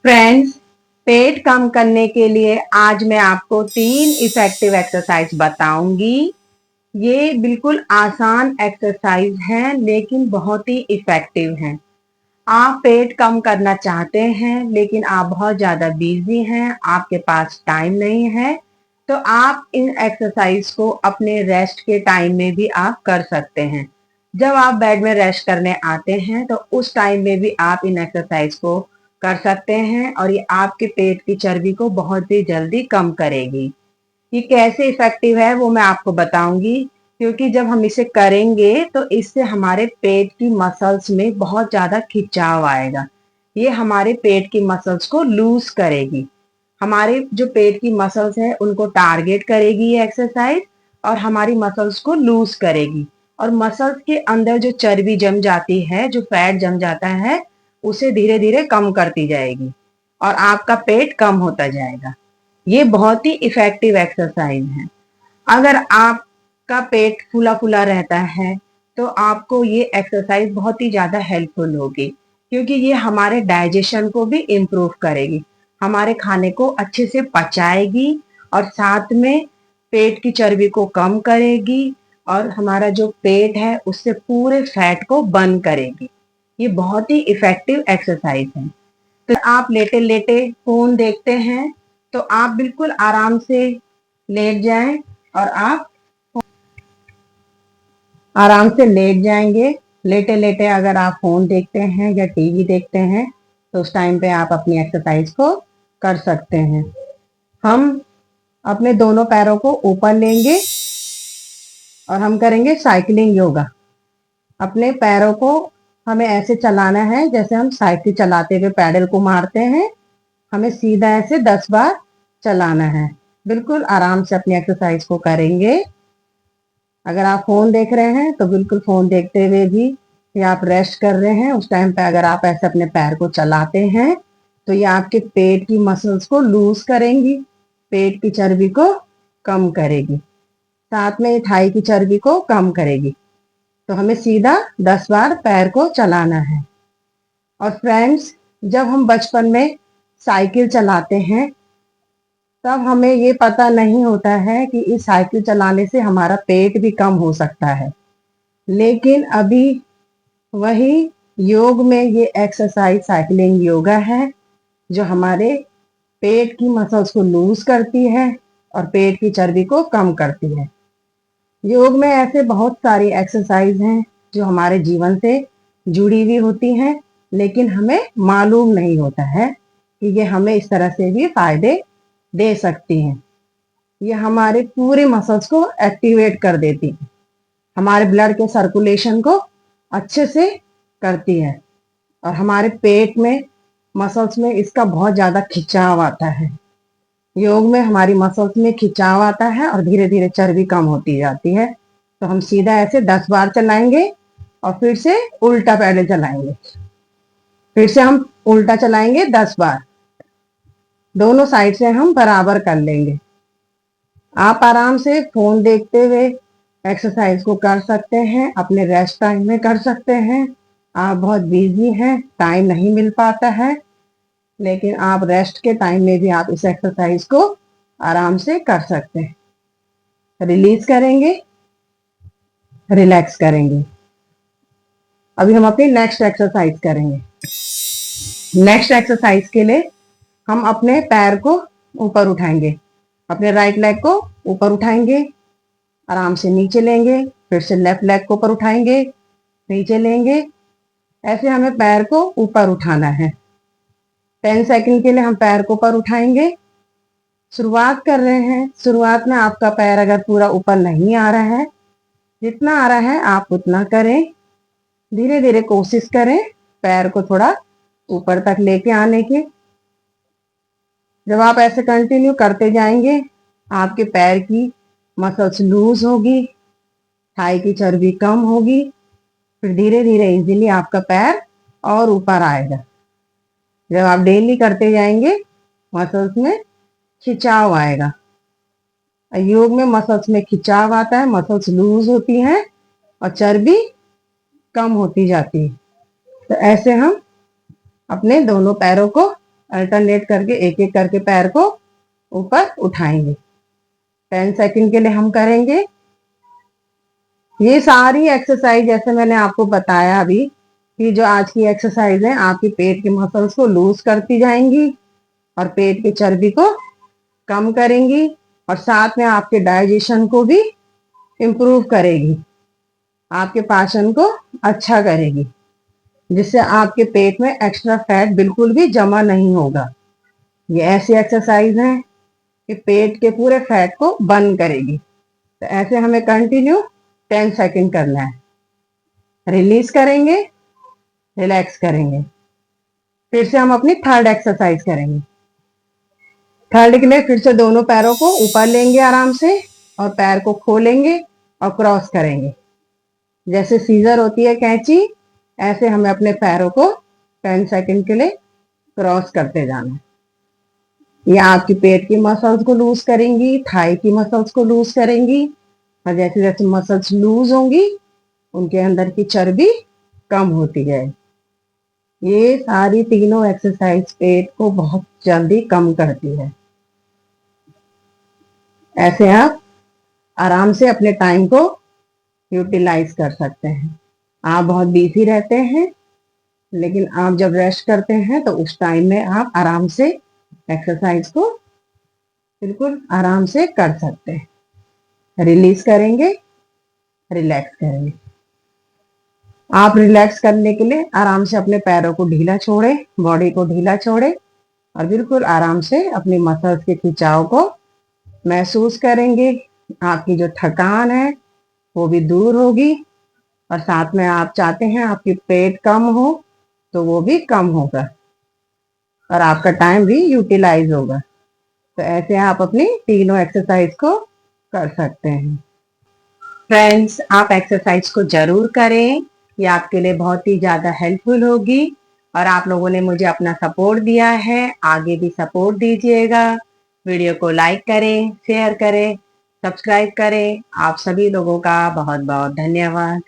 Friends, पेट कम करने के लिए आज मैं आपको 3 इफेक्टिव एक्सरसाइज बताऊंगी। ये बिल्कुल आसान एक्सरसाइज हैं लेकिन बहुत ही इफेक्टिव हैं। आप पेट कम करना चाहते हैं लेकिन आप बहुत ज़्यादा बिजी हैं, आपके पास टाइम नहीं है, तो आप इन एक्सरसाइज को अपने रेस्ट के टाइम में भी आप कर सकते हैं। जब आप बेड में रेस्ट करने आते हैं तो उस टाइम में भी आप इन एक्सरसाइज को कर सकते हैं और ये आपके पेट की चर्बी को बहुत ही जल्दी कम करेगी। ये कैसे इफेक्टिव है वो मैं आपको बताऊंगी, क्योंकि जब हम इसे करेंगे तो इससे हमारे पेट की मसल्स में बहुत ज्यादा खिंचाव आएगा। ये हमारे पेट की मसल्स को लूज करेगी। हमारे जो पेट की मसल्स है उनको टारगेट करेगी ये एक्सरसाइज और हमारी मसल्स को लूज करेगी। और मसल्स के अंदर जो चर्बी जम जाती है, जो फैट जम जाता है, उसे धीरे धीरे कम करती जाएगी और आपका पेट कम होता जाएगा। ये बहुत ही इफेक्टिव एक्सरसाइज है। अगर आपका पेट फूला फूला रहता है तो आपको ये एक्सरसाइज बहुत ही ज्यादा हेल्पफुल होगी, क्योंकि ये हमारे डाइजेशन को भी इम्प्रूव करेगी, हमारे खाने को अच्छे से पचाएगी और साथ में पेट की चर्बी को कम करेगी और हमारा जो पेट है उससे पूरे फैट को बर्न करेगी। ये बहुत ही इफेक्टिव एक्सरसाइज है। तो आप लेटे लेटे फोन देखते हैं तो आप बिल्कुल आराम से लेट जाएं और आप आराम से लेट जाएंगे। लेटे लेटे अगर आप फोन देखते हैं या टीवी देखते हैं तो उस टाइम पे आप अपनी एक्सरसाइज को कर सकते हैं। हम अपने दोनों पैरों को ऊपर लेंगे और हम करेंगे साइकिलिंग योगा। अपने पैरों को हमें ऐसे चलाना है जैसे हम साइकिल चलाते हुए पैडल को मारते हैं। हमें सीधा ऐसे 10 बार चलाना है। बिल्कुल आराम से अपनी एक्सरसाइज को करेंगे। अगर आप फोन देख रहे हैं तो बिल्कुल फोन देखते हुए भी, या आप रेस्ट कर रहे हैं उस टाइम पे अगर आप ऐसे अपने पैर को चलाते हैं तो ये आपके पेट की मसल्स को लूज करेंगी, पेट की चर्बी को कम करेगी, साथ में थाई की चर्बी को कम करेगी। तो हमें सीधा 10 बार पैर को चलाना है। और फ्रेंड्स, जब हम बचपन में साइकिल चलाते हैं तब हमें ये पता नहीं होता है कि इस साइकिल चलाने से हमारा पेट भी कम हो सकता है। लेकिन अभी वही योग में ये एक्सरसाइज साइकिलिंग योगा है जो हमारे पेट की मसल्स को लूज करती है और पेट की चर्बी को कम करती है। योग में ऐसे बहुत सारी एक्सरसाइज हैं जो हमारे जीवन से जुड़ी हुई होती हैं, लेकिन हमें मालूम नहीं होता है कि ये हमें इस तरह से भी फायदे दे सकती हैं। ये हमारे पूरे मसल्स को एक्टिवेट कर देती है, हमारे ब्लड के सर्कुलेशन को अच्छे से करती है और हमारे पेट में मसल्स में इसका बहुत ज्यादा खिंचाव आता है। योग में हमारी मसल्स में खिंचाव आता है और धीरे धीरे चर्बी कम होती जाती है। तो हम सीधा ऐसे 10 बार चलाएंगे और फिर से उल्टा पैडल चलाएंगे। फिर से हम उल्टा चलाएंगे 10 बार। दोनों साइड से हम बराबर कर लेंगे। आप आराम से फोन देखते हुए एक्सरसाइज को कर सकते हैं, अपने रेस्ट टाइम में कर सकते हैं। आप बहुत बिजी हैं, टाइम नहीं मिल पाता है, लेकिन आप रेस्ट के टाइम में भी आप इस एक्सरसाइज को आराम से कर सकते हैं। रिलीज करेंगे, रिलैक्स करेंगे। अभी हम अपनी नेक्स्ट एक्सरसाइज करेंगे। नेक्स्ट एक्सरसाइज के लिए हम अपने पैर को ऊपर उठाएंगे, अपने राइट लेग को ऊपर उठाएंगे, आराम से नीचे लेंगे, फिर से लेफ्ट लेग को ऊपर उठाएंगे, नीचे लेंगे। ऐसे हमें पैर को ऊपर उठाना है। 10 सेकंड के लिए हम पैर को ऊपर उठाएंगे। शुरुआत कर रहे हैं। शुरुआत में आपका पैर अगर पूरा ऊपर नहीं आ रहा है, जितना आ रहा है आप उतना करें। धीरे धीरे कोशिश करें पैर को थोड़ा ऊपर तक लेके आने की। जब आप ऐसे कंटिन्यू करते जाएंगे, आपके पैर की मसल्स लूज होगी, थाई की चर्बी कम होगी, फिर धीरे धीरे इजीली आपका पैर और ऊपर आएगा। जब आप डेली करते जाएंगे, मसल्स में खिंचाव आएगा। योग में मसल्स में खिंचाव आता है, मसल्स लूज होती हैं और चर्बी कम होती जाती है। तो ऐसे हम अपने दोनों पैरों को अल्टरनेट करके एक एक करके पैर को ऊपर उठाएंगे। 10 सेकंड के लिए हम करेंगे। ये सारी एक्सरसाइज जैसे मैंने आपको बताया अभी कि जो आज की एक्सरसाइज है आपकी पेट के मसल्स को लूज करती जाएंगी और पेट की चर्बी को कम करेंगी और साथ में आपके डाइजेशन को भी इम्प्रूव करेगी, आपके पाचन को अच्छा करेगी, जिससे आपके पेट में एक्स्ट्रा फैट बिल्कुल भी जमा नहीं होगा। ये ऐसी एक्सरसाइज है कि पेट के पूरे फैट को बर्न करेगी। तो ऐसे हमें कंटिन्यू 10 सेकंड करना है। रिलीज करेंगे, रिलैक्स करेंगे। फिर से हम अपनी थर्ड एक्सरसाइज करेंगे। थर्ड के लिए फिर से दोनों पैरों को ऊपर लेंगे आराम से और पैर को खोलेंगे और क्रॉस करेंगे। जैसे सीजर होती है कैंची, ऐसे हमें अपने पैरों को 10 सेकंड के लिए क्रॉस करते जाना है। ये आपकी पेट की मसल्स को लूज करेंगी, थाई की मसल्स को लूज करेंगी और जैसे जैसे मसल्स लूज होंगी उनके अंदर की चर्बी कम होती जाएगी। ये सारी तीनों एक्सरसाइज पेट को बहुत जल्दी कम करती है। ऐसे आप आराम से अपने टाइम को यूटिलाइज कर सकते हैं। आप बहुत बिजी रहते हैं, लेकिन आप जब रेस्ट करते हैं तो उस टाइम में आप आराम से एक्सरसाइज को बिल्कुल आराम से कर सकते हैं। रिलीज करेंगे, रिलैक्स करेंगे। आप रिलैक्स करने के लिए आराम से अपने पैरों को ढीला छोड़े, बॉडी को ढीला छोड़े और बिल्कुल आराम से अपनी मसल्स के खिंचाव को महसूस करेंगे। आपकी जो थकान है वो भी दूर होगी और साथ में आप चाहते हैं आपकी पेट कम हो तो वो भी कम होगा और आपका टाइम भी यूटिलाइज होगा। तो ऐसे आप अपनी तीनों एक्सरसाइज को कर सकते हैं। फ्रेंड्स, आप एक्सरसाइज को जरूर करें, ये आपके लिए बहुत ही ज़्यादा हेल्पफुल होगी और आप लोगों ने मुझे अपना सपोर्ट दिया है, आगे भी सपोर्ट दीजिएगा। वीडियो को लाइक करें, शेयर करें, सब्सक्राइब करें। आप सभी लोगों का बहुत बहुत धन्यवाद।